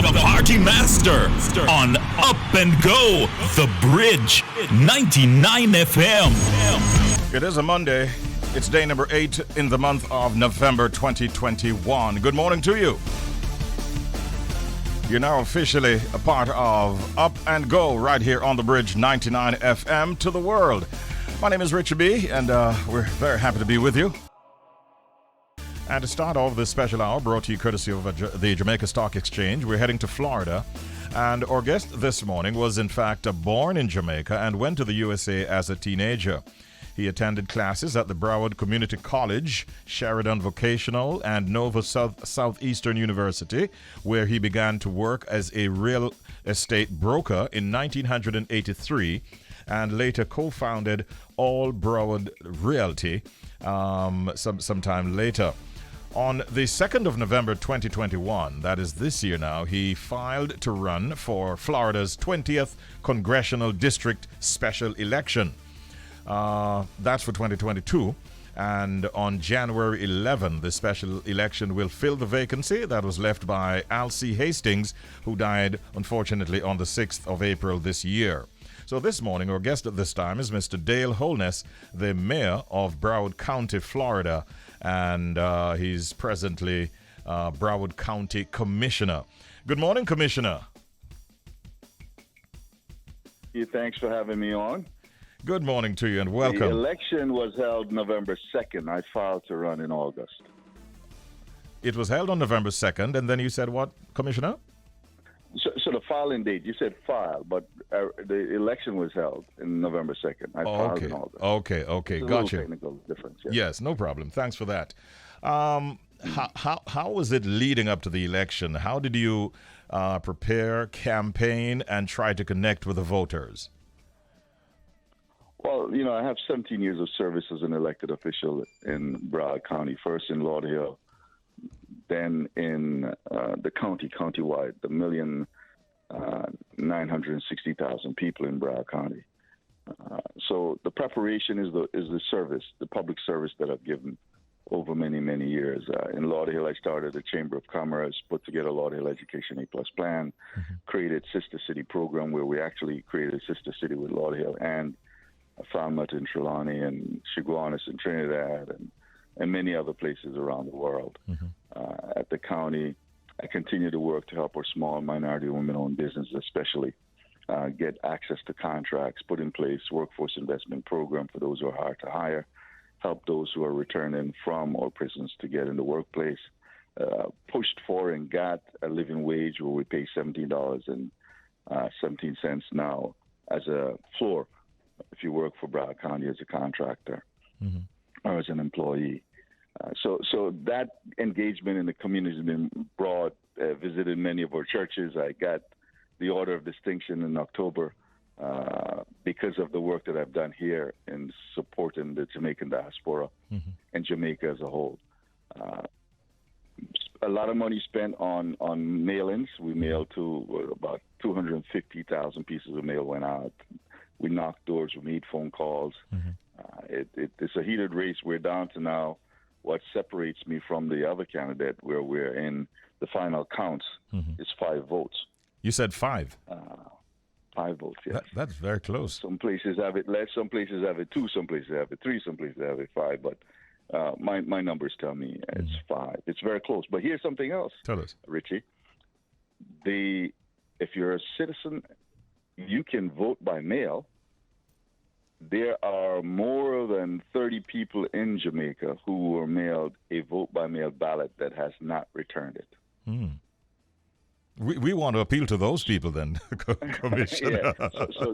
the party master on Up and Go, The Bridge, 99 FM. It is a Monday. It's day number 8 in the month of November 2021. Good morning to you. You're now officially a part of Up and Go right here on The Bridge, 99 FM to the world. My name is Richie B, and we're very happy to be with you. And to start off this special hour, brought to you courtesy of the Jamaica Stock Exchange, we're heading to Florida. And our guest this morning was, in fact, born in Jamaica and went to the USA as a teenager. He attended classes at the Broward Community College, Sheridan Vocational, and Nova Southeastern University, where he began to work as a real estate broker in 1983 and later co-founded All Broward Realty sometime later. On the 2nd of November 2021, that is this year now, he filed to run for Florida's 20th Congressional District Special Election. That's for 2022. And on January 11, the special election will fill the vacancy that was left by Alcee Hastings, who died, unfortunately, on the 6th of April this year. So this morning, our guest at this time is Mr. Dale Holness, the mayor of Broward County, Florida, and he's presently Broward County Commissioner. Good morning, Commissioner. Thanks for having me on. Good morning to you and welcome. The election was held November 2nd. I filed to run in August. It was held on November 2nd, and then you said what, Commissioner? So the filing date, you said file, but the election was held in November 2nd. I filed in August. Okay, gotcha. Technical difference. Yes, no problem. Thanks for that. How was it leading up to the election? How did you prepare, campaign, and try to connect with the voters? Well, you know, I have 17 years of service as an elected official in Broward County, first in Lauderdale, then in the countywide, the 1,960,000 people in Broward County. So the preparation is the service, the public service that I've given over many, many years. In Lauderdale, I started the Chamber of Commerce, put together Lauderdale Education A+ plan, created Sister City program where we actually created a sister city with Lauderdale and Falmouth in Trelawney and Chaguanas in Trinidad and many other places around the world. At the county, I continue to work to help our small minority women-owned businesses, especially get access to contracts, put in place workforce investment program for those who are hard to hire, help those who are returning from our prisons to get in the workplace, pushed for and got a living wage where we pay $17.17 now as a floor if you work for Broward County as a contractor or as an employee. So that engagement in the community has been broad. Visited many of our churches. I got the Order of Distinction in October because of the work that I've done here in supporting the Jamaican diaspora and Jamaica as a whole. A lot of money spent on mail-ins. We mailed to about 250,000 pieces of mail went out. We knocked doors. We made phone calls. It's a heated race. We're down to now what separates me from the other candidate, where we're in the final counts, is 5 votes. You said 5? 5 votes, yes. That's very close. Some places have it less, some places have it 2, some places have it 3, some places have it 5, but my numbers tell me it's 5. It's very close. But here's something else, Tell us, Richie. If you're a citizen, you can vote by mail. There are more than 30 people in Jamaica who were mailed a vote-by-mail ballot that has not returned it. We want to appeal to those people then, Commissioner.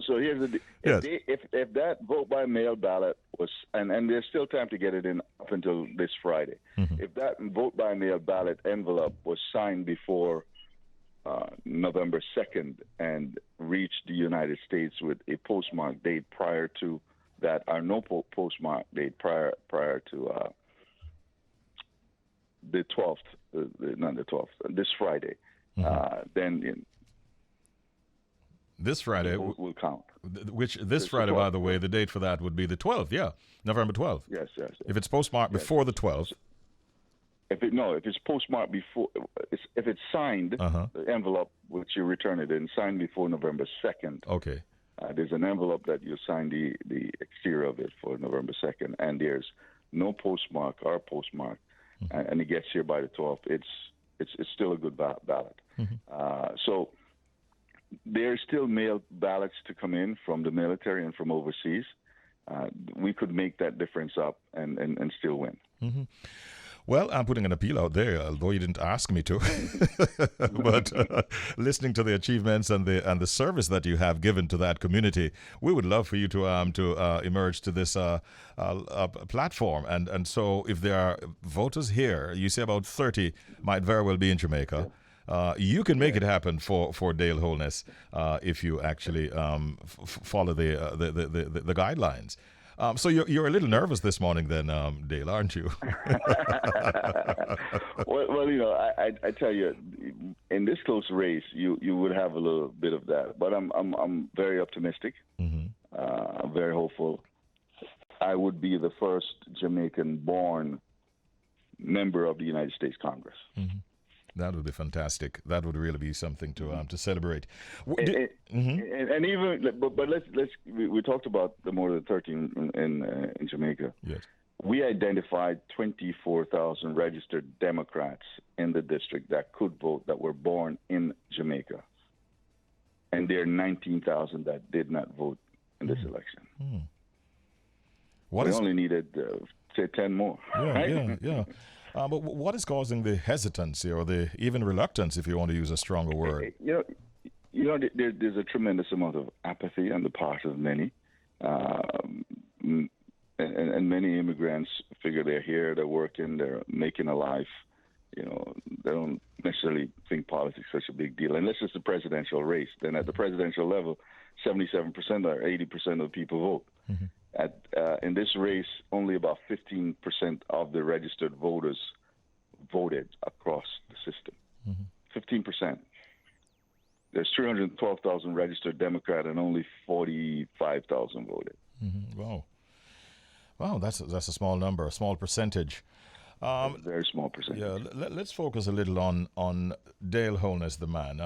So here's the if that vote-by-mail ballot was, and there's still time to get it in up until this Friday, if that vote-by-mail ballot envelope was signed before November 2nd and reached the United States with a postmark date prior to that, or no postmark date prior to the 12th, not the 12th, this Friday, then this Friday will count. This Friday, by the way, the date for that would be the 12th, November 12th. Yes. If it's postmarked before the 12th. If it's postmarked before, if it's signed, the envelope which you return it in, signed before November 2nd. Okay. There's an envelope that you sign the exterior of it for November 2nd, and there's no postmark or postmark, and it gets here by the 12th. It's still a good ballot. So there's still mail ballots to come in from the military and from overseas. We could make that difference up and still win. Well, I'm putting an appeal out there, although you didn't ask me to. But listening to the achievements and the service that you have given to that community, we would love for you to emerge to this platform. And so, if there are voters here, you say about 30 might very well be in Jamaica. You can make it happen for Dale Holness if you actually follow the guidelines. So you're a little nervous this morning, then, Dale, aren't you? Well, I tell you, in this close race, you would have a little bit of that, but I'm very optimistic. I'm very hopeful. I would be the first Jamaican-born member of the United States Congress. That would be fantastic. That would really be something to celebrate. And even, but we talked about the more than 13 in Jamaica. Yes. We identified 24,000 registered Democrats in the district that could vote that were born in Jamaica, and there are 19,000 that did not vote in this election. We only needed say 10 more. Yeah. But what is causing the hesitancy or the even reluctance, if you want to use a stronger word? There's a tremendous amount of apathy on the part of many, and many immigrants figure they're here, they're working, they're making a life. They don't necessarily think politics is such a big deal, unless it's the presidential race. Then at the presidential level, 77% or 80% of people vote. In this race, only about 15% of the registered voters voted across the system. 15%. There's 312,000 registered Democrat and only 45,000 voted. Wow, that's a small number, a small percentage. Very small percentage. Yeah, let's focus a little on Dale Holness, the man.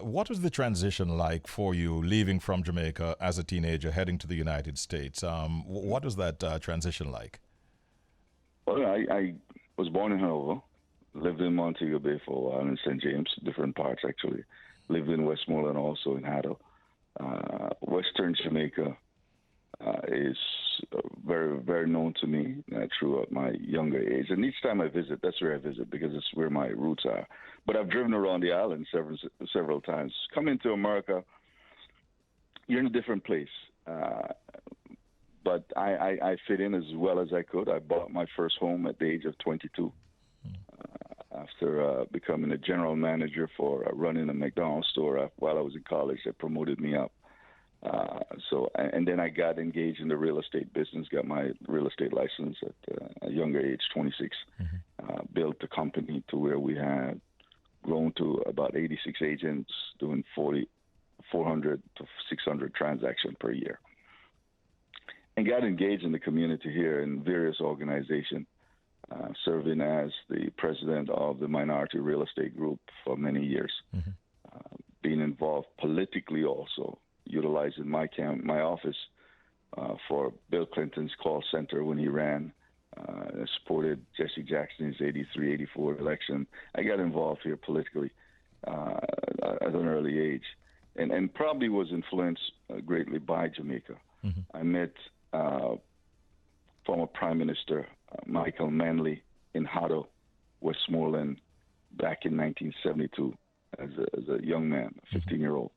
What was the transition like for you leaving from Jamaica as a teenager, heading to the United States? What was that transition like? Well, I was born in Hanover, lived in Montego Bay for a while, in St. James, different parts actually. Lived in Westmoreland also, in Haddle. Western Jamaica is very, very known to me throughout my younger age. And each time I visit, that's where I visit because it's where my roots are. But I've driven around the island several times. Coming to America, you're in a different place. But I fit in as well as I could. I bought my first home at the age of 22. After becoming a general manager for running a McDonald's store while I was in college, they promoted me up. And then I got engaged in the real estate business, got my real estate license at a younger age, 26. Built the company to where we had grown to about 86 agents doing 400 to 600 transactions per year. And got engaged in the community here in various organizations, serving as the president of the Minority Real Estate Group for many years. Being involved politically also, utilizing my office for Bill Clinton's call center when he ran. Supported Jesse Jackson's 83, 84 election. I got involved here politically at an early age, and probably was influenced greatly by Jamaica. I met former Prime Minister Michael Manley in Haddle, Westmoreland, back in 1972 as a young man, a 15-year-old.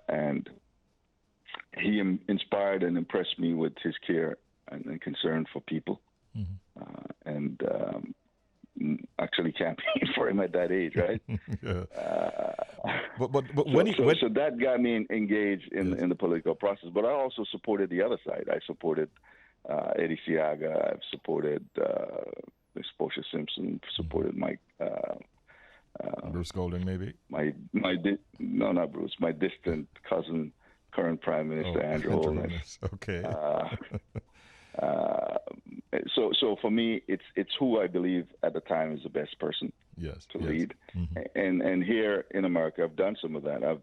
And he inspired and impressed me with his care and concern for people. And actually campaigned for him at that age, right? So that got me engaged in the political process. But I also supported the other side. I supported Eddie Siaga. I've supported Portia Simpson. Supported Mike. Bruce Golding, maybe? Not Bruce. My distant cousin, current Prime Minister Andrew Holness. Okay. So for me, it's who I believe at the time is the best person to lead. And here in America, I've done some of that. I've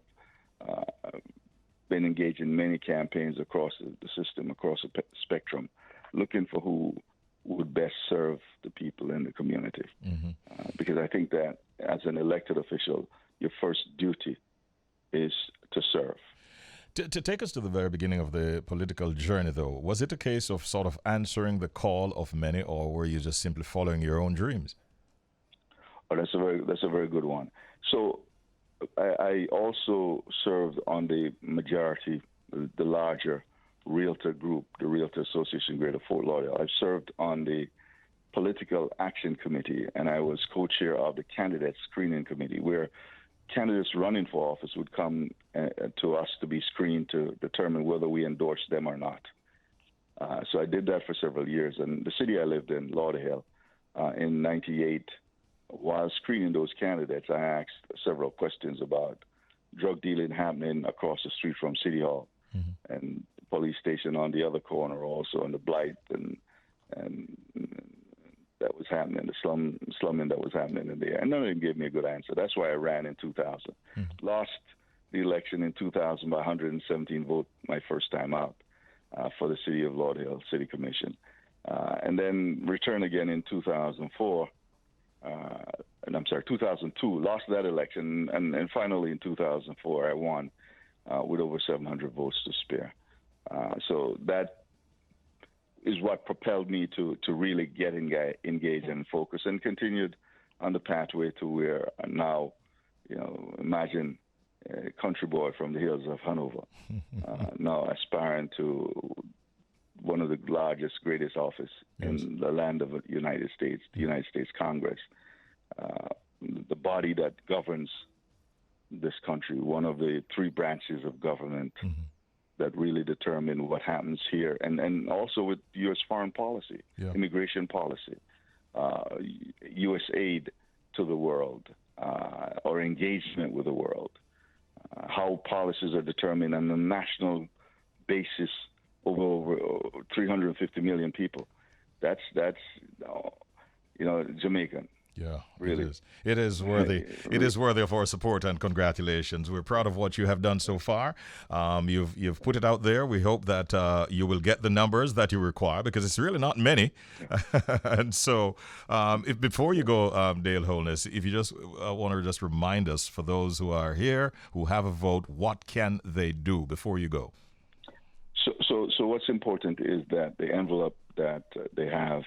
been engaged in many campaigns across the system, across the spectrum, looking for who would best serve the people in the community. Because I think that as an elected official, your first duty is to serve. To take us to the very beginning of the political journey, though, was it a case of sort of answering the call of many, or were you just simply following your own dreams? Oh, that's a very good one. So I also served on the majority, the larger Realtor group, the Realtor Association Greater Fort Lauderdale. I've served on the Political Action Committee, and I was co-chair of the Candidate Screening Committee, where candidates running for office would come to us to be screened to determine whether we endorse them or not. So I did that for several years. And the city I lived in, Lauderdale, in '98, while screening those candidates, I asked several questions about drug dealing happening across the street from City Hall and the police station on the other corner also, and the blight and that was happening, the slumming that was happening in there. And none of them gave me a good answer. That's why I ran in 2000. Lost the election in 2000 by 117 votes my first time out for the City of Lauderdale City Commission. And then returned again in 2004. 2002, lost that election. And finally in 2004, I won with over 700 votes to spare. So that is what propelled me to really get engaged and focus, and continued on the pathway to where now, imagine a country boy from the hills of Hanover, now aspiring to one of the largest, greatest office in the land of the United States, the United States Congress, the body that governs this country, one of the three branches of government that really determine what happens here, and also with U.S. foreign policy, immigration policy, U.S. aid to the world, or engagement with the world, how policies are determined on a national basis over 350 million people. That's Jamaican. Yeah, really. It is worthy. It is worthy of our support and congratulations. We're proud of what you have done so far. You've put it out there. We hope that you will get the numbers that you require, because it's really not many. And so, before you go, Dale Holness, if you just want to just remind us, for those who are here who have a vote, what can they do before you go? So what's important is that the envelope that they have,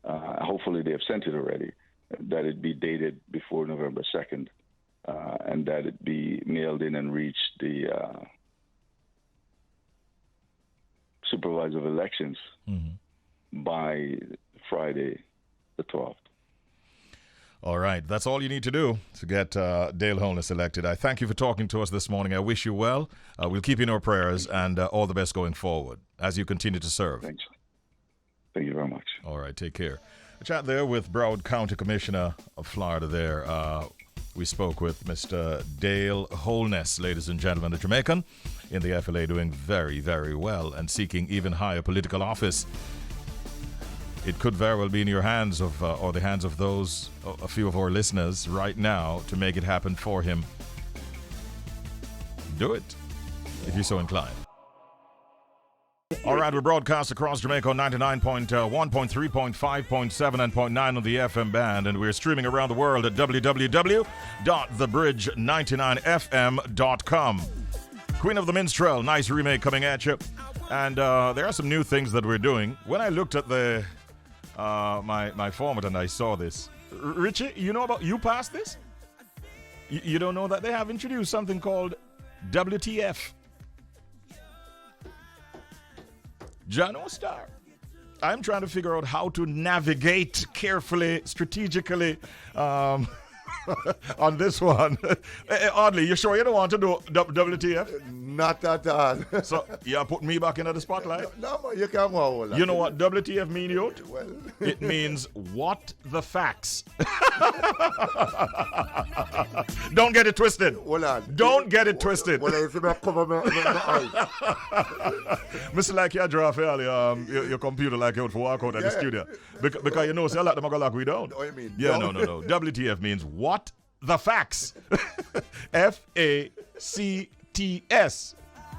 hopefully they have sent it already, that it be dated before November 2nd, and that it be mailed in and reach the supervisor of elections by Friday the 12th. All right. That's all you need to do to get Dale Holness elected. I thank you for talking to us this morning. I wish you well. We'll keep you in our prayers, and all the best going forward as you continue to serve. Thanks. Thank you very much. All right. Take care. A chat there with Broward County Commissioner of Florida there. We spoke with Mr. Dale Holness, ladies and gentlemen, a Jamaican in the FLA, doing very, very well and seeking even higher political office. It could very well be in your hands or the hands of those, a few of our listeners right now, to make it happen for him. Do it, if you're so inclined. All right, we broadcast across Jamaica on 99.1, 0.3, 0.5, and 0.9 on the FM band, and we're streaming around the world at www.thebridge99fm.com. Queen of the Minstrel, nice remake coming at you. And there are some new things that we're doing. When I looked at the my format and I saw this, Richie, you passed this? You don't know that they have introduced something called WTF. Jano Star. I'm trying to figure out how to navigate carefully, strategically on this one. Audley, you sure you don't want to do WTF? Not at all. So, you put me back into the spotlight? No, man, you can't go all that. You know what WTF mean, youth? Well, It means what the facts. Don't get it twisted. hold on. Don't get it twisted. Well, if you cover my eyes. Mr. Like you draw fairly your computer like you would for walk out of the studio. Because you know, say a lot of them go like we don't. No, I mean, Yeah, no. no. WTF means what the facts. FACTS.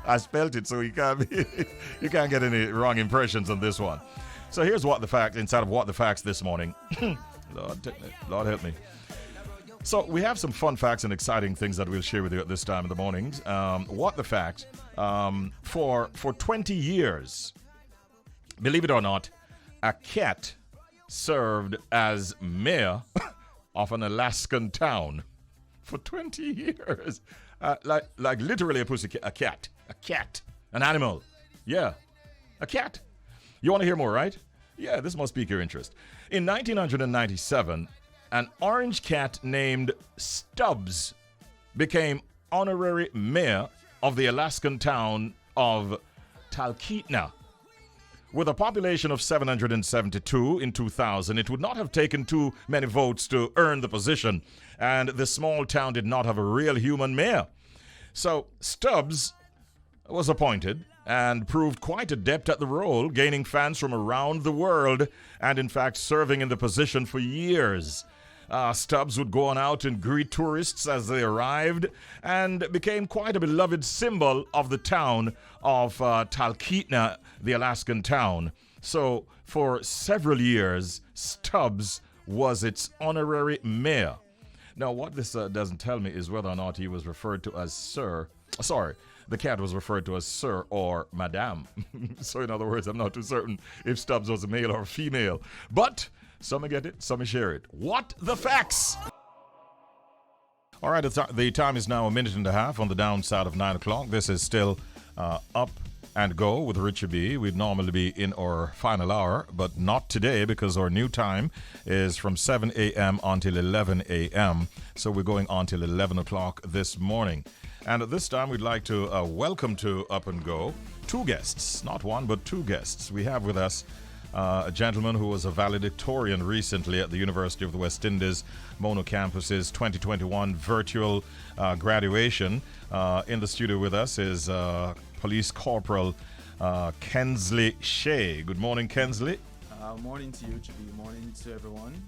I spelled it so you can't get any wrong impressions on this one. So here's what the fact inside of what the facts this morning. Lord help me. So we have some fun facts and exciting things that we'll share with you at this time in the mornings. What the fact? For 20 years, believe it or not, a cat served as mayor of an Alaskan town for 20 years. Like literally a cat, an animal. Yeah, a cat. You want to hear more, right? Yeah, this must pique your interest. In 1997, an orange cat named Stubbs became honorary mayor of the Alaskan town of Talkeetna. With a population of 772 in 2000, it would not have taken too many votes to earn the position, and the small town did not have a real human mayor. So Stubbs was appointed and proved quite adept at the role, gaining fans from around the world and, in fact, serving in the position for years. Stubbs would go on out and greet tourists as they arrived and became quite a beloved symbol of the town of Talkeetna, the Alaskan town. So for several years, Stubbs was its honorary mayor. Now, what this doesn't tell me is whether or not he was referred to as sir. Sorry, the cat was referred to as sir or madame. So in other words, I'm not too certain if Stubbs was a male or a female. But some get it, some share it. What the facts? All right, the time is now 1.5 minutes on the downside of 9 o'clock. This is still Up and Go with Richie B. We'd normally be in our final hour, but not today because our new time is from 7 a.m. until 11 a.m. So we're going on till 11 o'clock this morning. And at this time, we'd like to welcome to Up and Go two guests, not one, but two guests. We have with us a gentleman who was a valedictorian recently at the University of the West Indies Mono Campus's 2021 virtual graduation. In the studio with us is Police Corporal Kensley Shay. Good morning, Kensley. Morning to you, Richie B. Morning to everyone.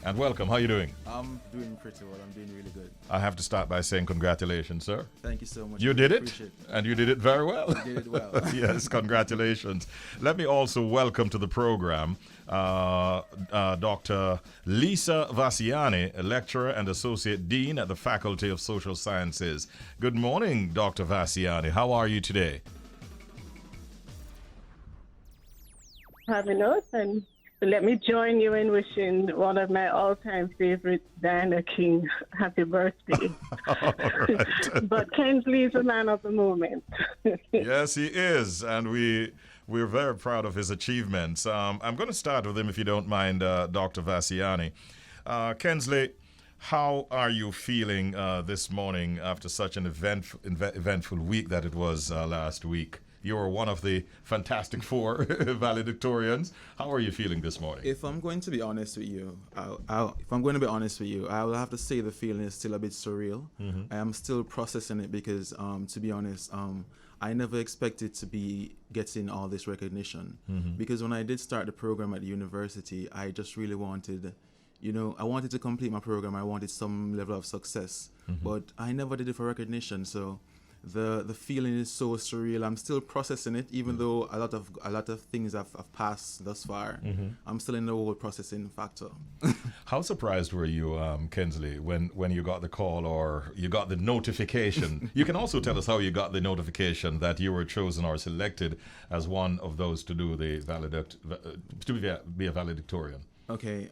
And welcome. How are you doing? I'm doing pretty well. I'm doing really good. I have to start by saying congratulations, sir. Thank you so much. You did it, and you did it very well. I did it well. Yes, congratulations. Let me also welcome to the program Dr. Lisa Vassiani, a lecturer and associate dean at the Faculty of Social Sciences. Good morning, Dr. Vassiani. How are you today? Fabulous, and let me join you in wishing one of my all-time favorites, Diana King, happy birthday. Right. But Kensley is a man of the moment. Yes, he is, and we're very proud of his achievements. I'm going to start with him, if you don't mind, Dr. Vassiani. Kensley, how are you feeling this morning after such an eventful week that it was last week? You were one of the Fantastic Four valedictorians. How are you feeling this morning? If I'm going to be honest with you, I will have to say the feeling is still a bit surreal. Mm-hmm. I am still processing it because, to be honest, I never expected to be getting all this recognition. Mm-hmm. Because when I did start the program at the university, I just really wanted, I wanted to complete my program. I wanted some level of success, mm-hmm. but I never did it for recognition. So the feeling is so surreal. I'm still processing it, even though a lot of things have passed thus far. Mm-hmm. I'm still in the whole processing factor. How surprised were you, Kensley, when you got the call or you got the notification? You can also tell us how you got the notification that you were chosen or selected as one of those to do the be a valedictorian. Okay,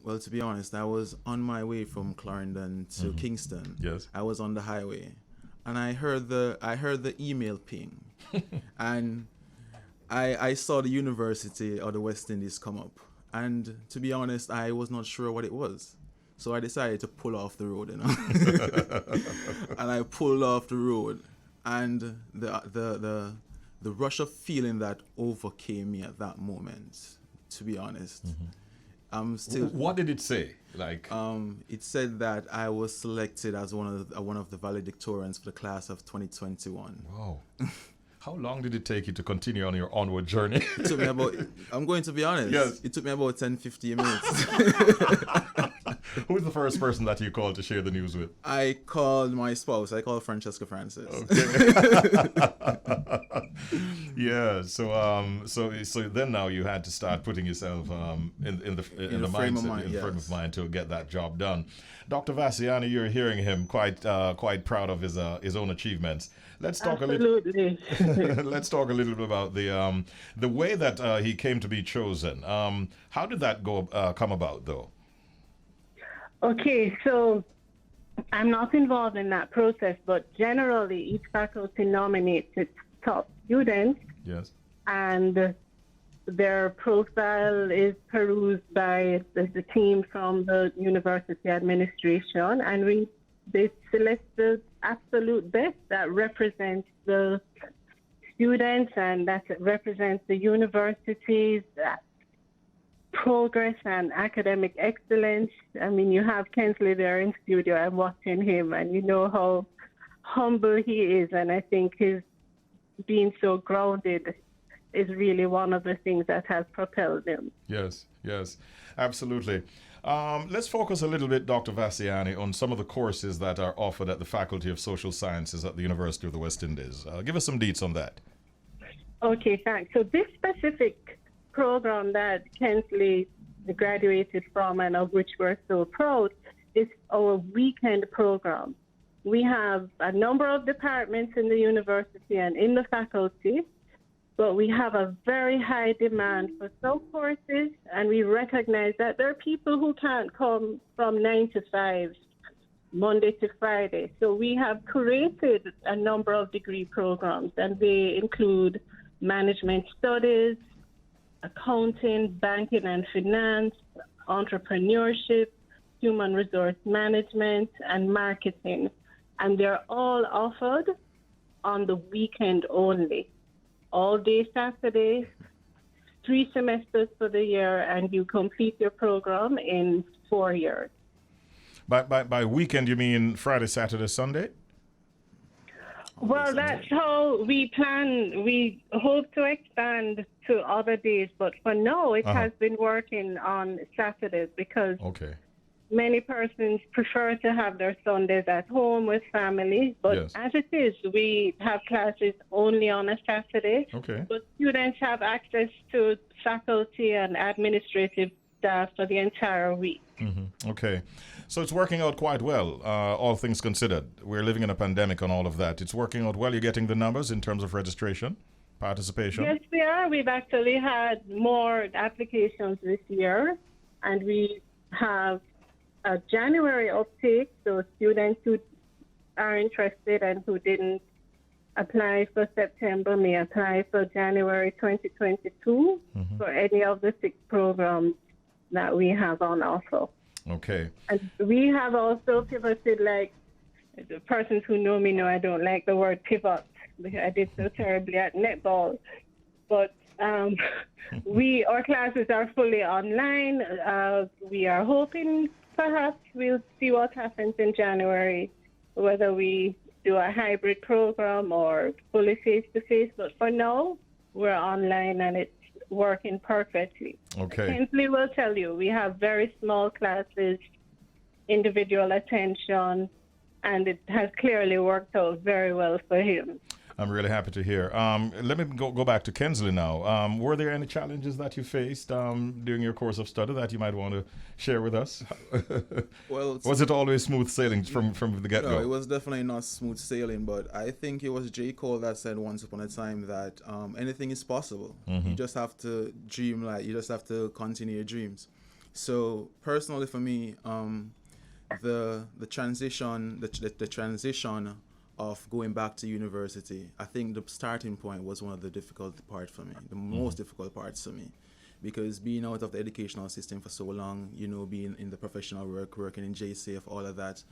well, to be honest, I was on my way from Clarendon to mm-hmm. Kingston. Yes. I was on the highway. And I heard the email ping, and I saw the University of the West Indies come up. And to be honest, I was not sure what it was, so I decided to pull off the road, And I pulled off the road, And the rush of feeling that overcame me at that moment, to be honest. I'm still. What did it say? Like, it said that I was selected as one of the valedictorians for the class of 2021. wow. How long did it take you to continue on your onward journey? It took me about. I'm going to be honest. Yes. It took me about 10-15 minutes. Who was the first person that you called to share the news with? I called my spouse. I called Francesca Francis. Yeah. So then now you had to start putting yourself in the frame of mindset, mind, in the frame yes. of mind to get that job done. Dr. Vassiani, you're hearing him quite proud of his own achievements. Let's talk Absolutely. Let's talk a little bit about the way that he came to be chosen. How did that come about, though? Okay, so I'm not involved in that process, but generally each faculty nominates its top students, Yes. and their profile is perused by the team from the university administration, and they select the absolute best that represents the students and that represents the university's progress and academic excellence. I mean, you have Kensley there in studio. I'm watching him, and you know how humble he is, and I think his being so grounded is really one of the things that has propelled him. Yes, absolutely. Let's focus a little bit, Dr. Vassiani, on some of the courses that are offered at the Faculty of Social Sciences at the University of the West Indies. Give us some deets on that. Okay, thanks. So this specific program that Kensley graduated from and of which we're so proud is our weekend program. We have a number of departments in the university and in the faculty, but we have a very high demand for some courses, and we recognize that there are people who can't come from 9 to 5, Monday to Friday. So we have created a number of degree programs, and they include management studies, accounting, banking and finance, entrepreneurship, human resource management, and marketing. And they're all offered on the weekend only. All day Saturday, 3 semesters for the year, and you complete your program in 4 years. By weekend, you mean Friday, Saturday, Sunday? Well, that's how we plan. We hope to expand to other days, but for now, it has been working on Saturdays because many persons prefer to have their Sundays at home with family. But Yes. as it is, we have classes only on a Saturday. Okay. But students have access to faculty and administrative staff for the entire week. Okay. So it's working out quite well, all things considered. We're living in a pandemic and all of that. It's working out well. You're getting the numbers in terms of registration, participation? Yes, we are. We've actually had more applications this year, and we have a January uptake, so students who are interested and who didn't apply for September may apply for January 2022 for any of the 6 programs that we have on offer. Okay. And we have also pivoted, like the persons who know me know I don't like the word pivot because I did so terribly at netball. But our classes are fully online. We are hoping perhaps we'll see what happens in January, whether we do a hybrid program or fully face-to-face. But for now, we're online and it's working perfectly. Okay. Kensley will tell you, we have very small classes, individual attention, and it has clearly worked out very well for him. I'm really happy to hear. Let me go back to Kensley now. Were there any challenges that you faced during your course of study that you might want to share with us? Well, was it always smooth sailing from the get-go? No, it was definitely not smooth sailing, but I think it was J. Cole that said once upon a time that anything is possible. You just have to dream, you just have to continue your dreams. So personally for me, the transition of going back to university, I think the starting point was one of the difficult parts for me, the most difficult parts for me, because being out of the educational system for so long, being in the professional working in JCF, all of that,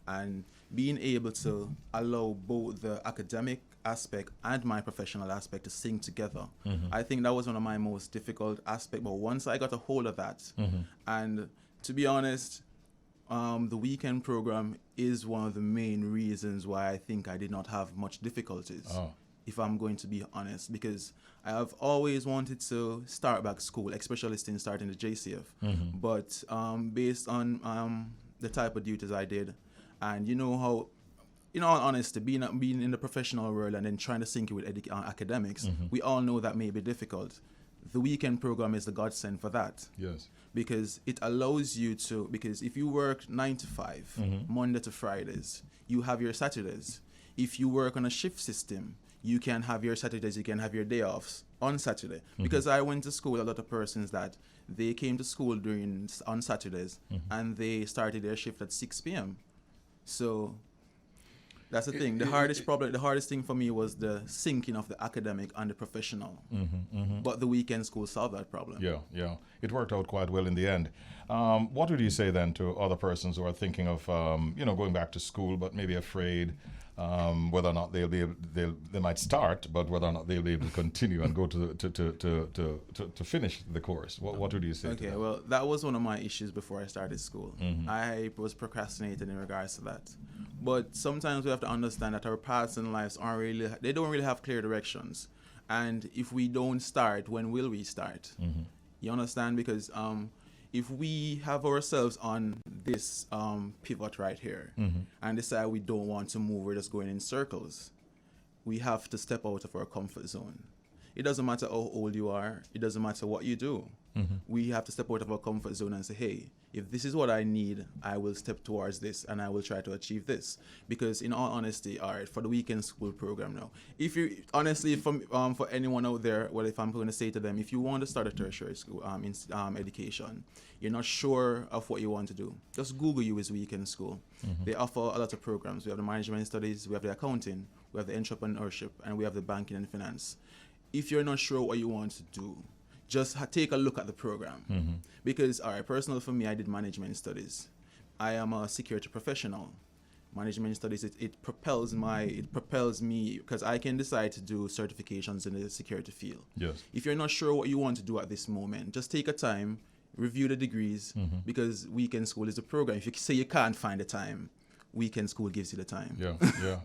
and being able to allow both the academic aspect and my professional aspect to sync together. I think that was one of my most difficult aspects. But once I got a hold of that, and to be honest, the weekend program is one of the main reasons why I think I did not have much difficulties. If I'm going to be honest, because I have always wanted to start back school, especially since starting the JCF. But based on the type of duties I did, and you know how, in all honesty, being in the professional world and then trying to sync it with academics, we all know that may be difficult. The weekend program is the godsend for that. Yes. Because it allows you to, because if you work 9 to 5, Monday to Fridays, you have your Saturdays. If you work on a shift system, you can have your Saturdays, you can have your day offs on Saturday. Because I went to school, a lot of persons that they came to school on Saturdays and they started their shift at 6 p.m. So that's the thing. The hardest thing for me was the syncing of the academic and the professional. But the weekend school solved that problem. Yeah. It worked out quite well in the end. What would you say then to other persons who are thinking of, going back to school, but maybe afraid whether or not they might start, but whether or not they'll be able to continue and go to finish the course? What would you say? Okay, well, that was one of my issues before I started school. I was procrastinating in regards to that. But sometimes we have to understand that our paths in lives they don't really have clear directions. And if we don't start, when will we start? You understand? Because if we have ourselves on this pivot right here and decide we don't want to move, we're just going in circles, we have to step out of our comfort zone. It doesn't matter how old you are. It doesn't matter what you do. We have to step out of our comfort zone and say, hey, if this is what I need, I will step towards this and I will try to achieve this. Because in all honesty, all right, for the weekend school program now, if you, honestly, for anyone out there, well, if I'm going to say to them, if you want to start a tertiary school education, you're not sure of what you want to do, just Google US Weekend School. They offer a lot of programs. We have the management studies, we have the accounting, we have the entrepreneurship, and we have the banking and finance. If you're not sure what you want to do, just take a look at the program. Because, all right, personal for me, I did management studies. I am a security professional. Management studies, it propels me because I can decide to do certifications in the security field. Yes. If you're not sure what you want to do at this moment, just take a time, review the degrees, because weekend school is a program. If you say you can't find the time, weekend school gives you the time.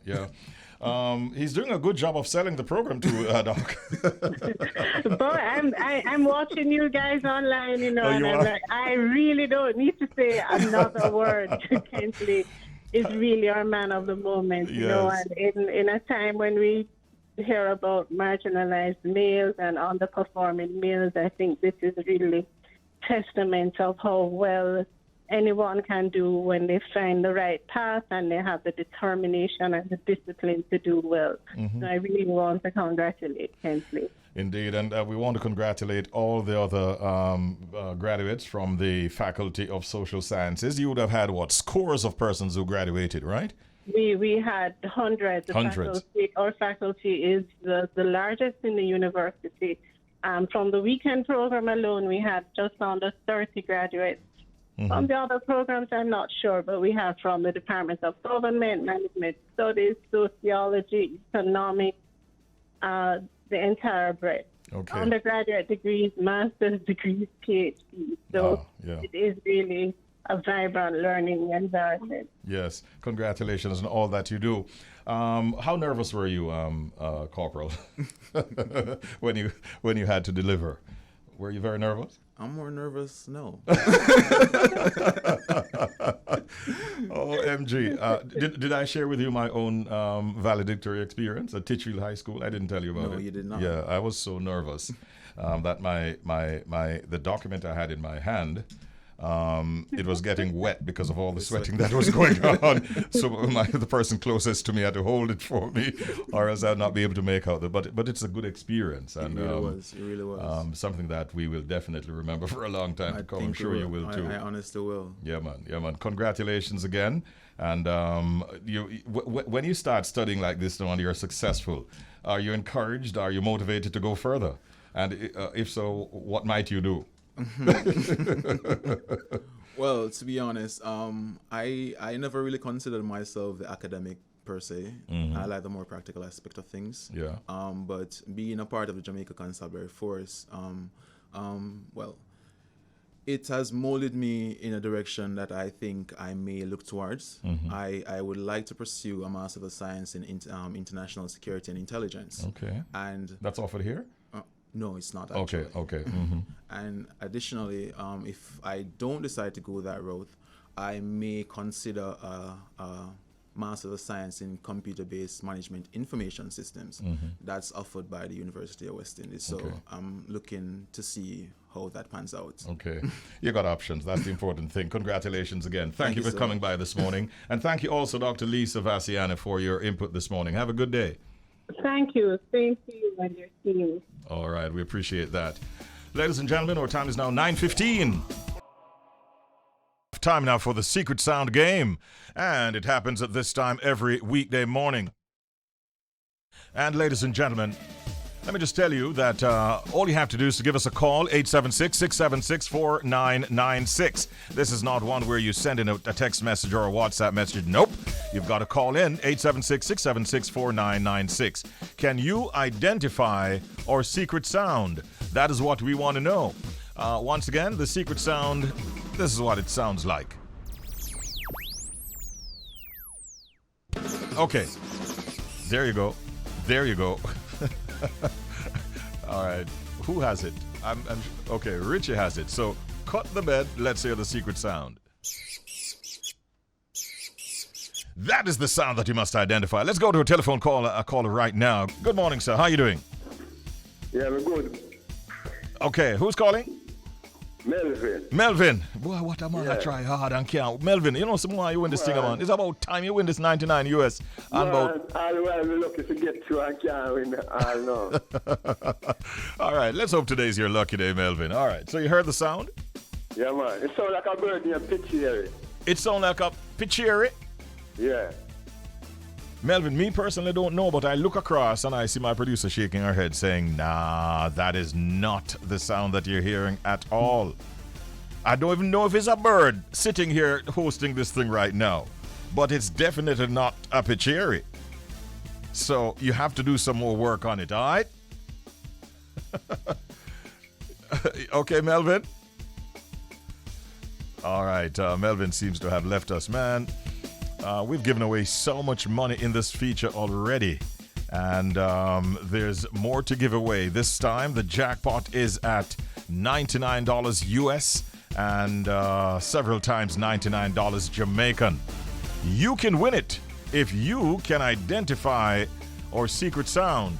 Yeah. He's doing a good job of selling the program to Doc. Boy, I'm watching you guys online, and I'm like, I really don't need to say another word. Kensley is really our man of the moment, and in a time when we hear about marginalized males and underperforming males, I think this is really testament of how well anyone can do when they find the right path and they have the determination and the discipline to do well. So I really want to congratulate Kensley. Indeed, and we want to congratulate all the other graduates from the Faculty of Social Sciences. You would have had, scores of persons who graduated, right? We had hundreds. Our faculty is the largest in the university. From the weekend program alone, we had just under 30 graduates. From the other programs, I'm not sure, but we have from the Department of Government, Management Studies, Sociology, Economics, the entire breadth. Okay. Undergraduate degrees, master's degrees, PhDs. So it is really a vibrant learning environment. Yes, congratulations on all that you do. How nervous were you, Corporal, when you had to deliver? Were you very nervous? I'm more nervous, no. OMG. Did I share with you my own valedictory experience at Titchfield High School? I didn't tell you about it. No, you did not. Yeah, I was so nervous that the document I had in my hand, it was getting wet because of all the sweating that was going on. So the person closest to me had to hold it for me, or else I'd not be able to make out. But it's a good experience, and it really was. something that we will definitely remember for a long time to come. I'm sure you will too. I honestly will. Yeah, man. Congratulations again. And when you start studying like this now and you're successful, are you encouraged? Are you motivated to go further? And if so, what might you do? Well, to be honest, I never really considered myself the academic per se. I like the more practical aspect of things. Yeah. But being a part of the Jamaica Constabulary Force, well, it has molded me in a direction that I think I may look towards. I would like to pursue a Master of Science in International Security and Intelligence. Okay. And that's offered here? no, it's not actually. Okay. And additionally, if I don't decide to go that route, I may consider a Master of Science in Computer-Based Management Information Systems. That's offered by the University of West Indies. So I'm looking to see how that pans out. Okay. You got options. That's the important thing. Congratulations again. Thank you for so coming much. by this morning. And thank you also, Dr. Lisa Vassiana, for your input this morning. Have a good day. Thank you. Same to you and your team. All right. We appreciate that. Ladies and gentlemen, our time is now 9:15. Time now for the Secret Sound game. And it happens at this time every weekday morning. And ladies and gentlemen, let me just tell you that all you have to do is to give us a call, 876-676-4996. This is not one where you send in a text message or a WhatsApp message. Nope. You've got to call in, 876-676-4996. Can you identify our secret sound? That is what we want to know. Once again, the secret sound, this is what it sounds like. Okay. There you go. All right. Who has it? Okay, Richie has it. So cut the bed. Let's hear the secret sound. That is the sound that you must identify. Let's go to a telephone caller right now. Good morning, sir. How are you doing? Yeah, we're good. Okay, who's calling? Melvin. Boy, what a man I try hard and can't. Melvin, you know some more you win this thing, man. It's about time you win this 99 US. And about... I'll be lucky to get through and can't win. I know. All right, let's hope today's your lucky day, Melvin. All right, so you heard the sound? Yeah, man. It sounds like a bird in a picture. It sounds like a picture? Yeah. Melvin, me personally don't know, but I look across and I see my producer shaking her head saying, nah, that is not the sound that you're hearing at all. I don't even know if it's a bird sitting here hosting this thing right now, but it's definitely not a picheri. So you have to do some more work on it, all right? Okay, Melvin? All right, Melvin seems to have left us, man. We've given away so much money in this feature already, and there's more to give away. This time, the jackpot is at $99 US and several times $99 Jamaican. You can win it if you can identify our secret sound.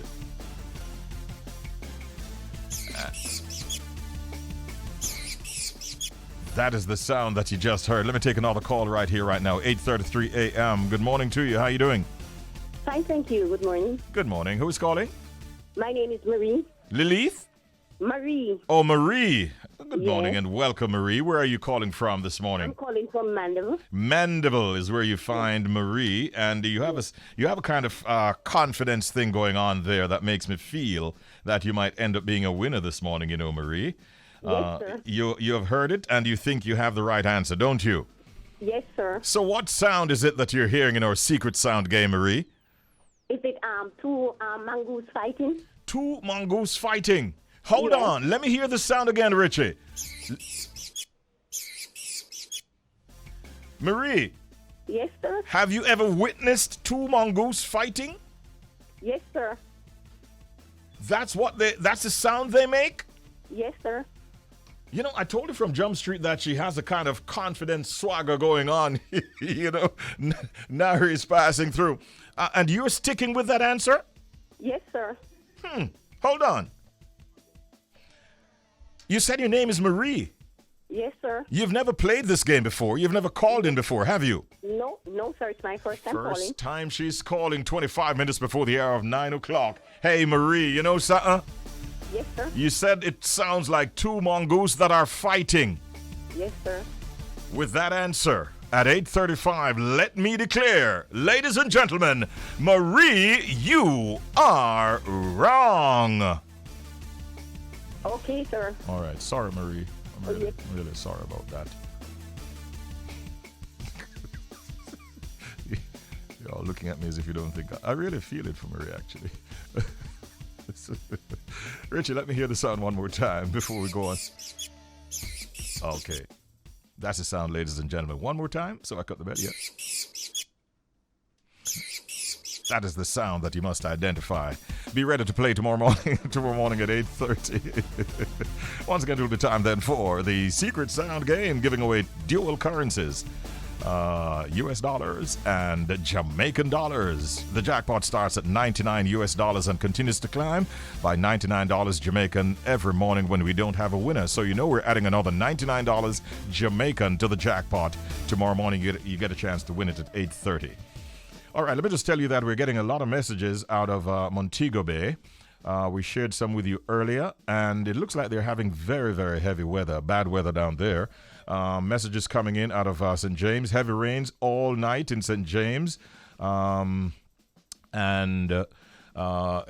That is the sound that you just heard. Let me take another call right here, right now. 8:33 a.m. Good morning to you. How are you doing? Fine, thank you. Good morning. Good morning. Who's calling? My name is Marie. Lilith? Marie. Oh, Marie. Good Yes. morning and welcome, Marie. Where are you calling from this morning? I'm calling from Mandeville. Mandeville is where you find Marie, and you have a kind of confidence thing going on there that makes me feel that you might end up being a winner this morning, you know, Marie. Yes, sir. You have heard it, and you think you have the right answer, don't you? Yes, sir. So what sound is it that you're hearing in our secret sound game, Marie? Is it two mongoose fighting? Two mongoose fighting. Hold Yes. on. Let me hear the sound again, Richie. Marie, Yes, sir. have you ever witnessed two mongoose fighting? Yes, sir. That's the sound they make? Yes, sir. You know, I told her from Jump Street that she has a kind of confident swagger going on. You know, now he's passing through. And you're sticking with that answer? Yes, sir. Hold on. You said your name is Marie. Yes, sir. You've never played this game before. You've never called in before, have you? No, sir. It's my first time calling. First time she's calling 25 minutes before the hour of 9 o'clock. Hey, Marie, you know something? Yes, sir. You said it sounds like two mongoose that are fighting. Yes, sir. With that answer, at 8:35, let me declare, ladies and gentlemen, Marie, you are wrong. Okay, sir. All right, sorry, Marie. I'm yes. really sorry about that. You're all looking looking at me as if you don't think I really feel it for Marie, actually. Richie, let me hear the sound one more time before we go on. Okay. That's the sound, ladies and gentlemen. One more time, so I cut the bell. Yeah. That is the sound that you must identify. Be ready to play tomorrow morning, at 8:30. Once again, to the time then for the Secret Sound game, giving away dual currencies. US dollars and Jamaican dollars. The jackpot starts at $99 US and continues to climb by $99 Jamaican every morning when we don't have a winner. So you know we're adding another $99 Jamaican to the jackpot. Tomorrow morning you get a chance to win it at 8:30. All right, let me just tell you that we're getting a lot of messages out of Montego Bay. We shared some with you earlier, and it looks like they're having very, very heavy weather, bad weather down there. Messages coming in out of St. James. Heavy rains all night in St. James.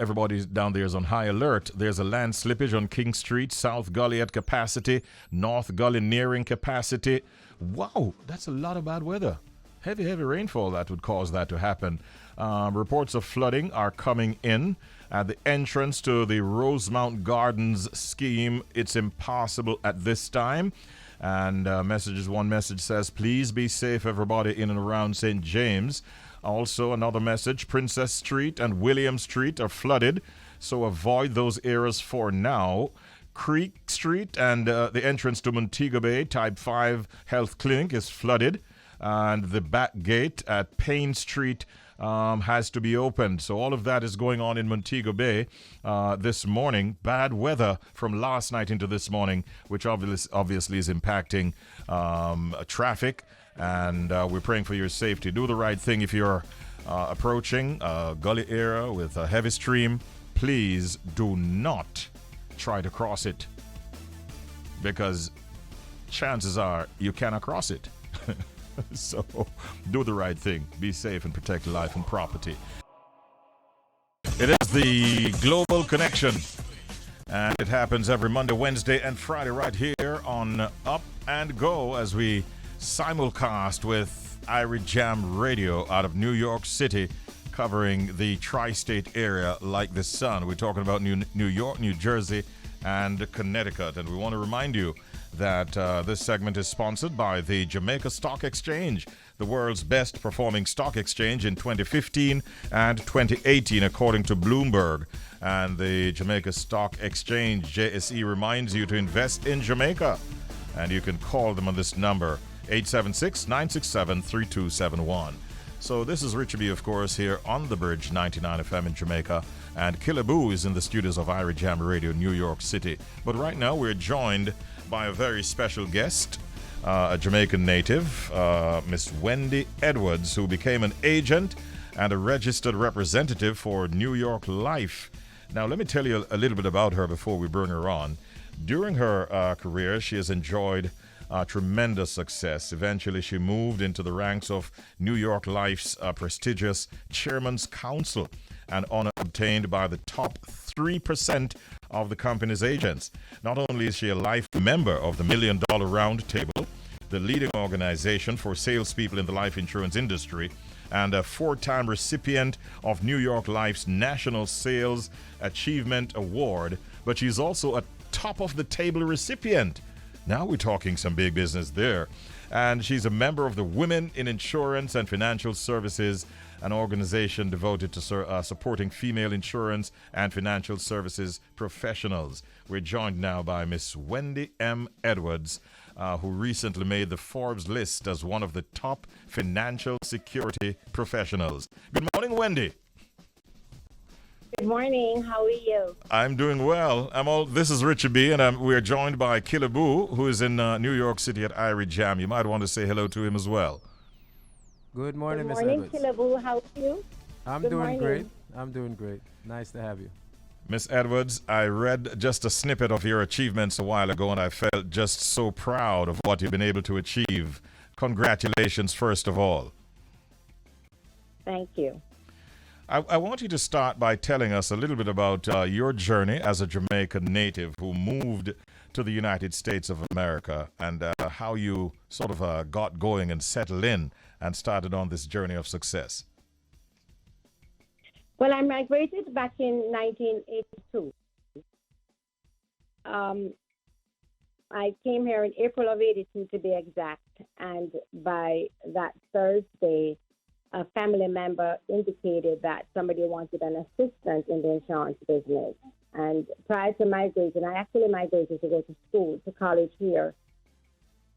Everybody down there is on high alert. There's a land slippage on King Street, South Gully at capacity, North Gully nearing capacity. Wow, that's a lot of bad weather. Heavy rainfall that would cause that to happen. Reports of flooding are coming in. At the entrance to the Rosemount Gardens scheme, it's impossible at this time. And one message says, please be safe, everybody in and around St. James. Also, another message, Princess Street and William Street are flooded, so avoid those areas for now. Creek Street and the entrance to Montego Bay, Type 5 Health Clinic is flooded. And the back gate at Payne Street has to be opened. So all of that is going on in Montego Bay this morning. Bad weather from last night into this morning, which obviously is impacting traffic. And we're praying for your safety. Do the right thing if you're approaching a gully area with a heavy stream. Please do not try to cross it, because chances are you cannot cross it. So do the right thing. Be safe and protect life and property. It is the Global Connection, and it happens every Monday, Wednesday, and Friday right here on Up and Go as we simulcast with Irie Jam Radio out of New York City, covering the tri-state area like the sun. We're talking about New York, New Jersey, and Connecticut, and we want to remind you that this segment is sponsored by the Jamaica Stock Exchange, the world's best performing stock exchange in 2015 and 2018, according to Bloomberg. And the Jamaica Stock Exchange, JSE, reminds you to invest in Jamaica. And you can call them on this number, 876-967-3271. So this is Richie B, of course, here on the Bridge 99 FM in Jamaica. And Killer Boo is in the studios of Irie Jam Radio, New York City. But right now we're joined by a very special guest, a Jamaican native, Miss Wendy Edwards, who became an agent and a registered representative for New York Life. Now, let me tell you a little bit about her before we bring her on. During her career, she has enjoyed tremendous success. Eventually, she moved into the ranks of New York Life's prestigious Chairman's Council, an honor obtained by the top 3% of the company's agents. Not only is she a life member of the $1 Million Round Table, the leading organization for salespeople in the life insurance industry, and a 4-time recipient of New York Life's National Sales Achievement Award, but she's also a top-of-the-table recipient. Now we're talking some big business there. And she's a member of the Women in Insurance and Financial Services, an organization devoted to supporting female insurance and financial services professionals. We're joined now by Miss Wendy M. Edwards, who recently made the Forbes list as one of the top financial security professionals. Good morning, Wendy. Good morning. How are you? I'm doing well. This is Richie B, and we're joined by Killer Boo, who is in New York City at Irie Jam. You might want to say hello to him as well. Good morning, Miss Good morning, Edwards. Killer Boo. How are you? I'm Good doing morning. great. I'm doing great. Nice to have you. Miss Edwards, I read just a snippet of your achievements a while ago, and I felt just so proud of what you've been able to achieve. Congratulations, first of all. Thank you. I want you to start by telling us a little bit about your journey as a Jamaican native who moved to the United States of America, and how you sort of got going and settled in and started on this journey of success. Well, I migrated back in 1982. I came here in April of 82 to be exact, and by that Thursday, a family member indicated that somebody wanted an assistant in the insurance business. And prior to migrating, I actually migrated to go to school, to college here.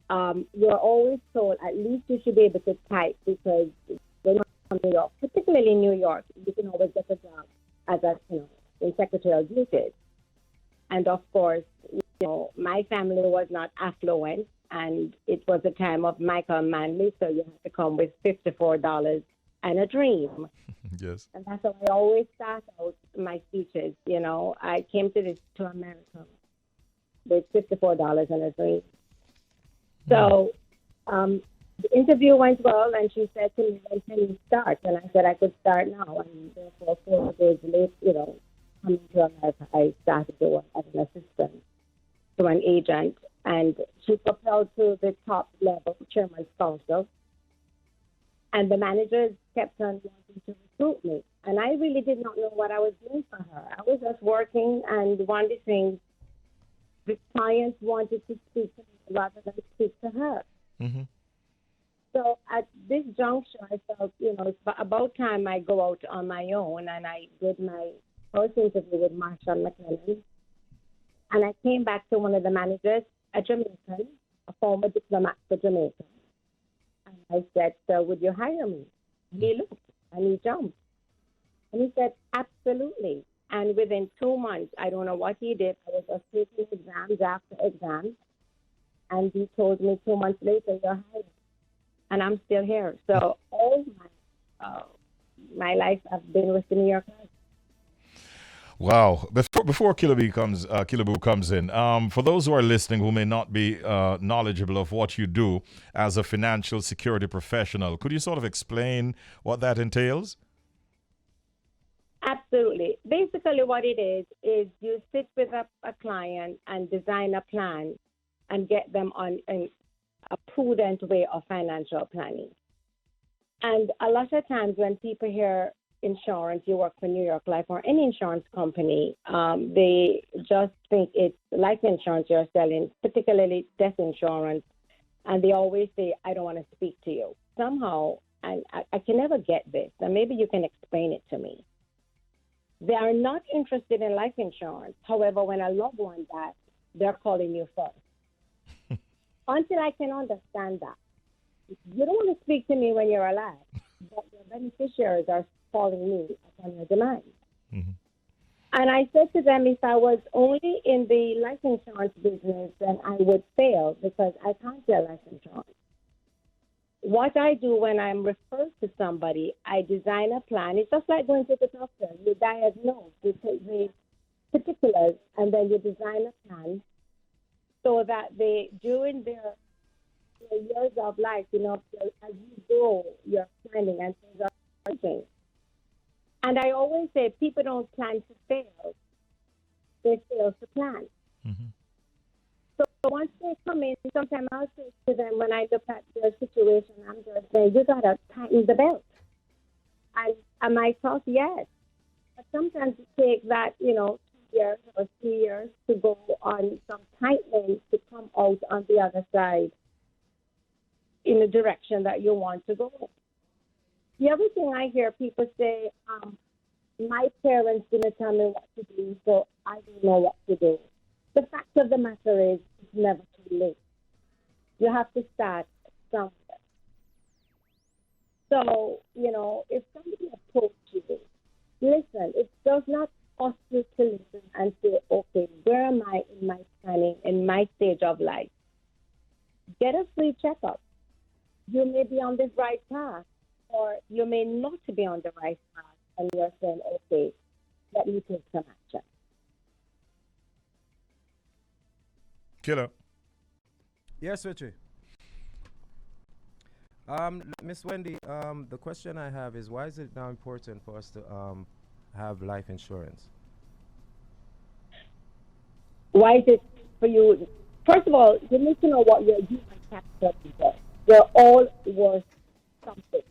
You're always told at least you should be able to type because when you're from New York, particularly New York, you can always get a job as in secretarial duties. And of course, my family was not affluent, and it was a time of Michael Manley, so you have to come with $54 and a dream. Yes. And that's how I always start out my speeches. I came to America with $54 and a dream. So the interview went well, and she said to me, when can you start? And I said I could start now. And therefore, 4 days later, coming to America, I started to work as an assistant to an agent, and she propelled to the top level, chairman's council. And the managers kept on wanting to recruit me. And I really did not know what I was doing for her. I was just working, and one of the things, the clients wanted to speak to me rather than speak to her. Mm-hmm. So at this juncture, I felt, it's about time I go out on my own, and I did my first interview with Marshall McLennan. And I came back to one of the managers, a Jamaican, a former diplomat for Jamaica. And I said, "Sir, would you hire me?" And he looked and he jumped. And he said, "Absolutely." And within 2 months, I don't know what he did. I was just taking exams after exams. And he told me 2 months later, "You're hired." And I'm still here. So all my life, I've been with the New York Times. Wow. Before Killaboo comes in, for those who are listening who may not be knowledgeable of what you do as a financial security professional, could you sort of explain what that entails? Absolutely. Basically what it is you sit with a client and design a plan and get them on a prudent way of financial planning. And a lot of times when people hear insurance, you work for New York Life or any insurance company, they just think it's life insurance you're selling, particularly death insurance. And they always say, "I don't want to speak to you." Somehow, and I can never get this, and maybe you can explain it to me. They are not interested in life insurance. However, when a loved one dies, they're calling you first. Until I can understand that. You don't want to speak to me when you're alive, but your beneficiaries are calling me upon your demise. Mm-hmm. And I said to them, if I was only in the life insurance business, then I would fail because I can't sell life insurance. What I do when I'm referred to somebody, I design a plan. It's just like going to the doctor. You diagnose, you take the particulars, and then you design a plan so that during their years of life, as you grow, you're planning and things are changing. And I always say people don't plan to fail. They fail to plan. Mm-hmm. So once they come in, sometimes I'll say to them when I look at their situation, I'm just saying, you got to tighten the belt. And I thought, yes. But sometimes it takes that, 2 years or 3 years to go on some tightening to come out on the other side in the direction that you want to go. The other thing I hear people say, my parents didn't tell me what to do, so I don't know what to do. The fact of the matter is, it's never too late. You have to start somewhere. So, if somebody approaches you, listen, it does not cost you to listen and say, okay, where am I in my planning, in my stage of life? Get a free checkup. You may be on the right path, or you may not be on the right path, and you're saying, okay, let me take some action. Killer. Yes, Richie. Miss Wendy, the question I have is, why is it now important for us to have life insurance? Why is it for you? First of all, you need to know what your human capital is. They're all worth something.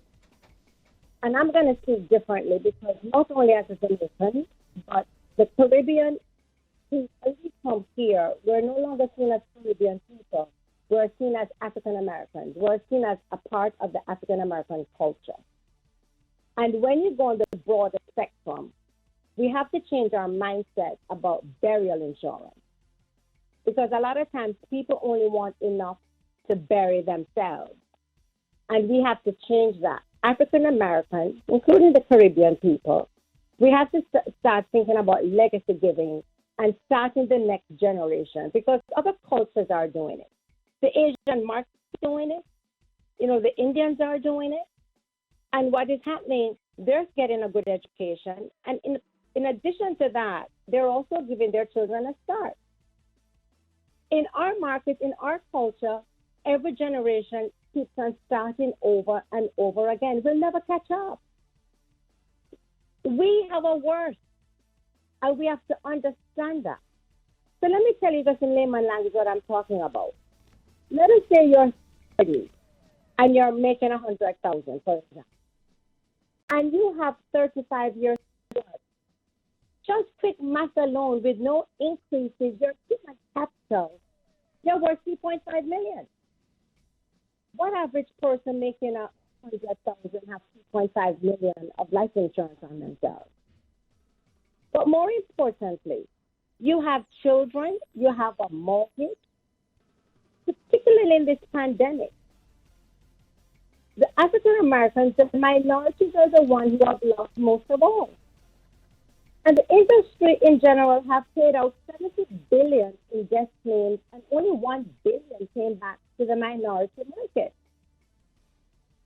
And I'm going to speak differently because not only as a Jamaican, but the Caribbean, when we come here, we're no longer seen as Caribbean people. We're seen as African Americans. We're seen as a part of the African American culture. And when you go on the broader spectrum, we have to change our mindset about burial insurance. Because a lot of times people only want enough to bury themselves. And we have to change that. African Americans, including the Caribbean people, we have to start thinking about legacy giving and starting the next generation because other cultures are doing it. The Asian market is doing it. The Indians are doing it. And what is happening, they're getting a good education. And in addition to that, they're also giving their children a start. In our market, in our culture, every generation keeps on starting over and over again. We'll never catch up. We have a worst, and we have to understand that. So let me tell you just in layman language what I'm talking about. Let us say you're 30 and you're making 100,000, for example, and you have 35 years old. Just quick math alone with no increases, your human capital, you're worth 3.5 million. What average person making 100,000 have 2.5 million of life insurance on themselves? But more importantly, you have children, you have a mortgage, particularly in this pandemic. The African Americans, the minorities are the ones who have lost most of all. And the industry in general have paid out $70 billion in death claims and only $1 billion came back to the minority market.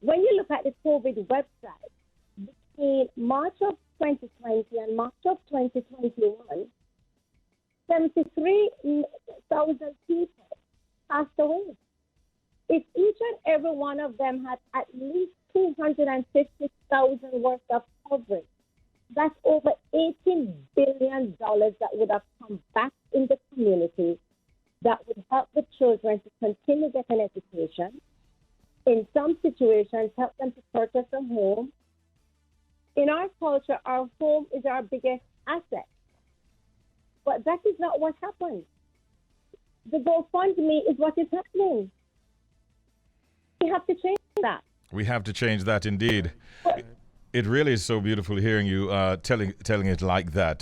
When you look at the COVID website, between March of 2020 and March of 2021, 73,000 people passed away. If each and every one of them had at least 250,000 worth of coverage, that's over $18 billion that would have come back in the community that would help the children to continue getting education. In some situations, help them to purchase a home. In our culture, our home is our biggest asset. But that is not what happens. The GoFundMe is what is happening. We have to change that. We have to change that indeed. It really is so beautiful hearing you telling it like that.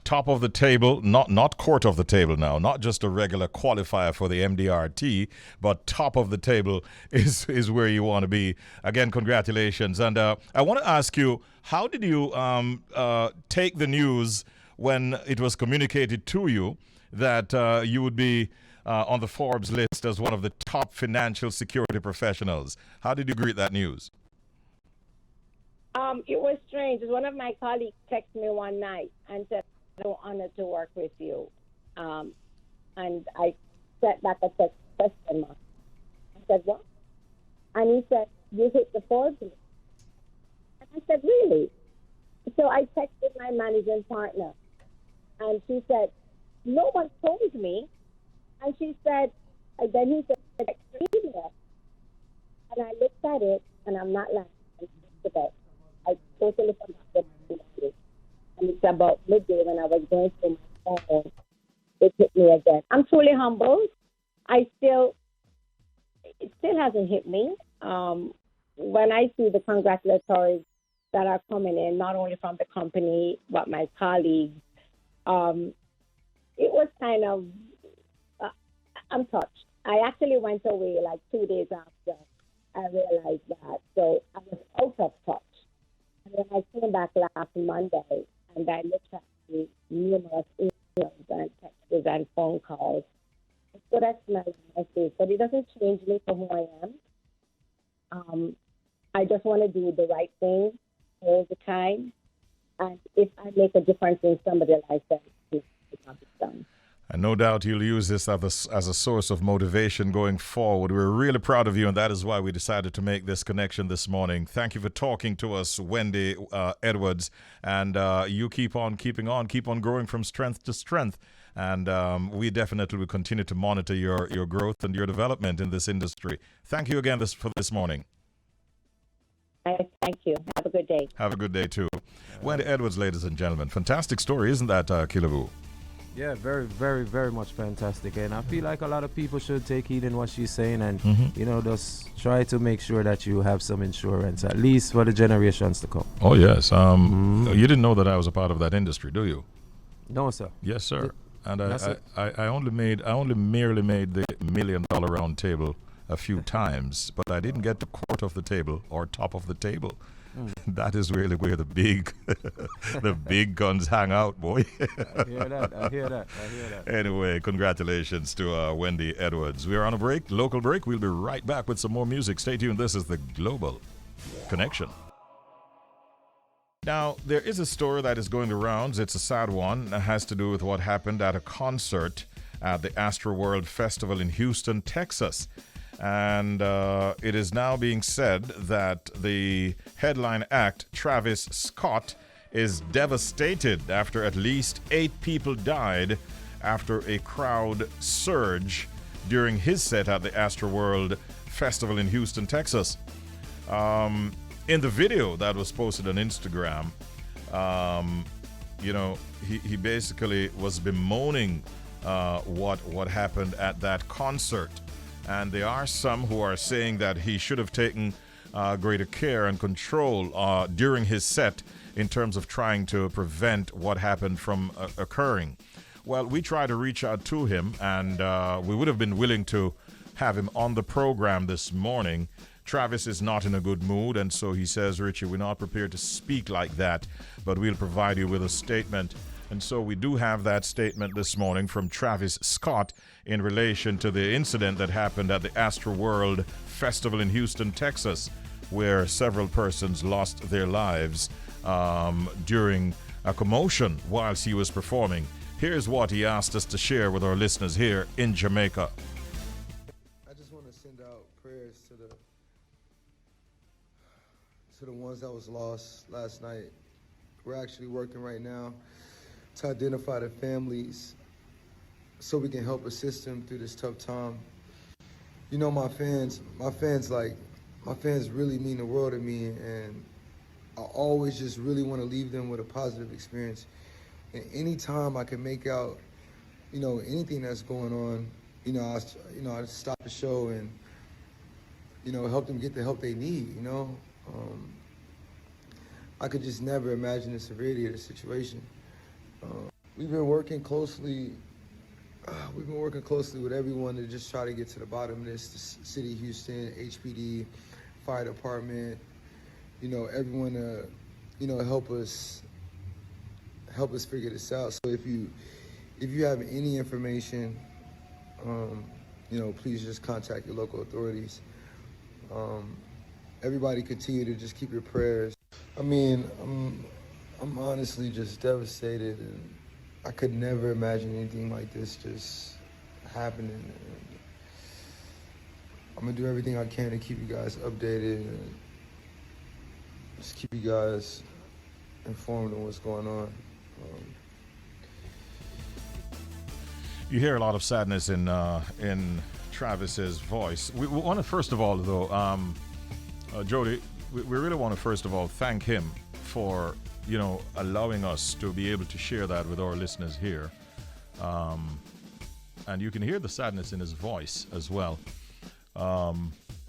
Top of the table, not court of the table now, not just a regular qualifier for the MDRT, but top of the table is where you want to be. Again, congratulations. And I want to ask you, how did you take the news when it was communicated to you that you would be on the Forbes list as one of the top financial security professionals? How did you greet that news? It was strange. One of my colleagues texted me one night and said, "I'm so honored to work with you." And I set back a question mark. I said, "What?" And he said, "You hit the Forbes list." And I said, "Really?" So I texted my managing partner, and she said, "No one told me." And she said, and then he said, "Email." And I looked at it, and I'm not lying. I totally forgot it. And it's about midday when I was going through my phone, it hit me again. I'm truly humbled. It still hasn't hit me. When I see the congratulatories that are coming in, not only from the company, but my colleagues, it was kind of, I'm touched. I actually went away like 2 days after I realized that. So I was out of touch. And then I came back last Monday and I looked at the numerous emails and texts and phone calls. It's good I smell my face, but it doesn't change me from who I am. I just want to do the right thing all the time. And if I make a difference in somebody's life, then it's done. And no doubt you'll use this as a source of motivation going forward. We're really proud of you, and that is why we decided to make this connection this morning. Thank you for talking to us, Wendy Edwards. And you keep on growing from strength to strength. And we definitely will continue to monitor your growth and your development in this industry. Thank you again for this morning. Thank you. Have a good day. Have a good day, too. Wendy Edwards, ladies and gentlemen. Fantastic story, isn't that, Kilabu? Yeah, very, very, very much fantastic. And I feel like a lot of people should take heed in what she's saying and, just try to make sure that you have some insurance, at least for the generations to come. Oh, yes. You didn't know that I was a part of that industry, do you? No, sir. Yes, sir. And I only merely made the $1 million round table a few times, but I didn't get to quarter of the table or top of the table. That is really where the big the big guns hang out, boy. I hear that. Anyway, congratulations to Wendy Edwards. We are on a break, local break. We'll be right back with some more music. Stay tuned. This is the Global Connection. Now, there is a story that is going the rounds. It's a sad one. It has to do with what happened at a concert at the Astroworld Festival in Houston, Texas. And it is now being said that the headline act, Travis Scott, is devastated after at least 8 people died after a crowd surge during his set at the Astroworld Festival in Houston, Texas. In the video that was posted on Instagram, he basically was bemoaning what happened at that concert. And there are some who are saying that he should have taken greater care and control during his set in terms of trying to prevent what happened from occurring. Well, we tried to reach out to him, and we would have been willing to have him on the program this morning. Travis is not in a good mood, and so he says, Richie, we're not prepared to speak like that, but we'll provide you with a statement. And so we do have that statement this morning from Travis Scott in relation to the incident that happened at the Astroworld Festival in Houston, Texas, where several persons lost their lives during a commotion whilst he was performing. Here's what he asked us to share with our listeners here in Jamaica. I just want to send out prayers to the ones that was lost last night. We're actually working right now to identify the families so we can help assist them through this tough time. You know, my fans really mean the world to me, and I always just really want to leave them with a positive experience. And anytime I can make out, anything that's going on, I stop the show and, help them get the help they need, I could just never imagine the severity of the situation. We've been working closely with everyone to just try to get to the bottom of this. The City of Houston, HPD, Fire Department, everyone to, help us figure this out. So if you have any information, please just contact your local authorities. Everybody continue to just keep your prayers. I mean, I'm honestly just devastated, and I could never imagine anything like this just happening. And I'm gonna do everything I can to keep you guys updated and just keep you guys informed on what's going on. You hear a lot of sadness in Travis's voice. We want to first of all, though, Jody, we really want to first of all thank him for allowing us to be able to share that with our listeners here. And you can hear the sadness in his voice as well.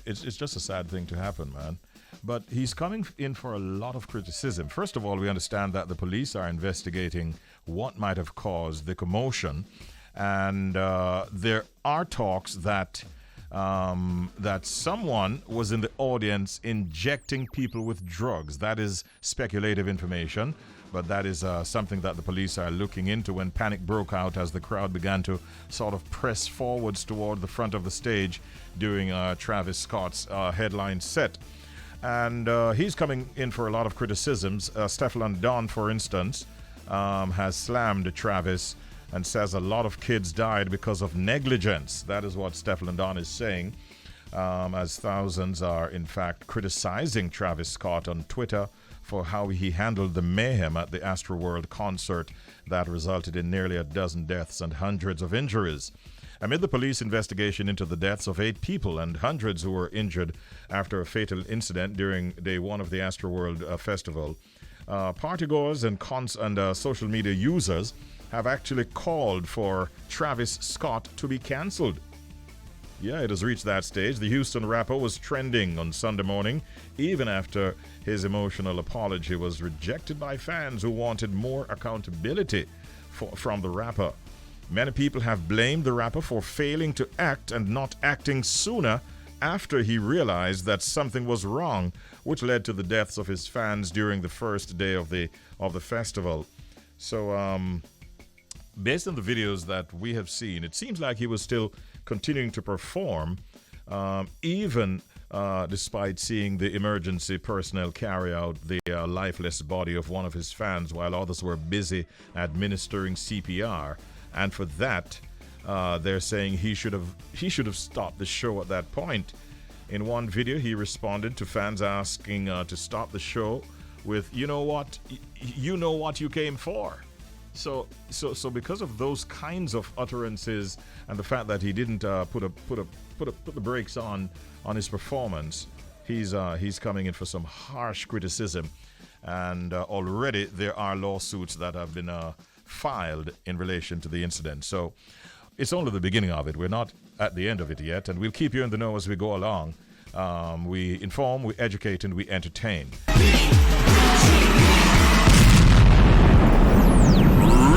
It's just a sad thing to happen, man. But he's coming in for a lot of criticism. First of all, we understand that the police are investigating what might have caused the commotion. And there are talks that someone was in the audience injecting people with drugs. That is speculative information, but that is something that the police are looking into when panic broke out as the crowd began to sort of press forwards toward the front of the stage during Travis Scott's headline set. And he's coming in for a lot of criticisms. Stefflon Don, for instance, has slammed Travis and says a lot of kids died because of negligence. That is what Stefflon Don is saying, as thousands are, in fact, criticizing Travis Scott on Twitter for how he handled the mayhem at the Astroworld concert that resulted in nearly a dozen deaths and hundreds of injuries. amid the police investigation into the deaths of 8 people and hundreds who were injured after a fatal incident during day 1 of the Astroworld Festival. Partygoers and social media users have actually called for Travis Scott to be cancelled. Yeah, it has reached that stage. The Houston rapper was trending on Sunday morning, even after his emotional apology was rejected by fans who wanted more accountability from the rapper. Many people have blamed the rapper for failing to act and not acting sooner after he realized that something was wrong, which led to the deaths of his fans during the first day of the festival. So, based on the videos that we have seen, it seems like he was still continuing to perform, even despite seeing the emergency personnel carry out the lifeless body of one of his fans while others were busy administering CPR. And for that, they're saying he should have stopped the show at that point. In one video, he responded to fans asking to stop the show with, "You know what? You know what you came for." So because of those kinds of utterances and the fact that he didn't put the brakes on his performance, he's coming in for some harsh criticism, and already there are lawsuits that have been filed in relation to the incident. So it's only the beginning of it. We're not at the end of it yet, and we'll keep you in the know as we go along. We inform, we educate, and we entertain.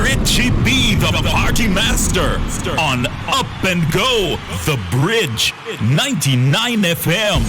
Richie B, the party master, on Up and Go, The Bridge, 99 FM.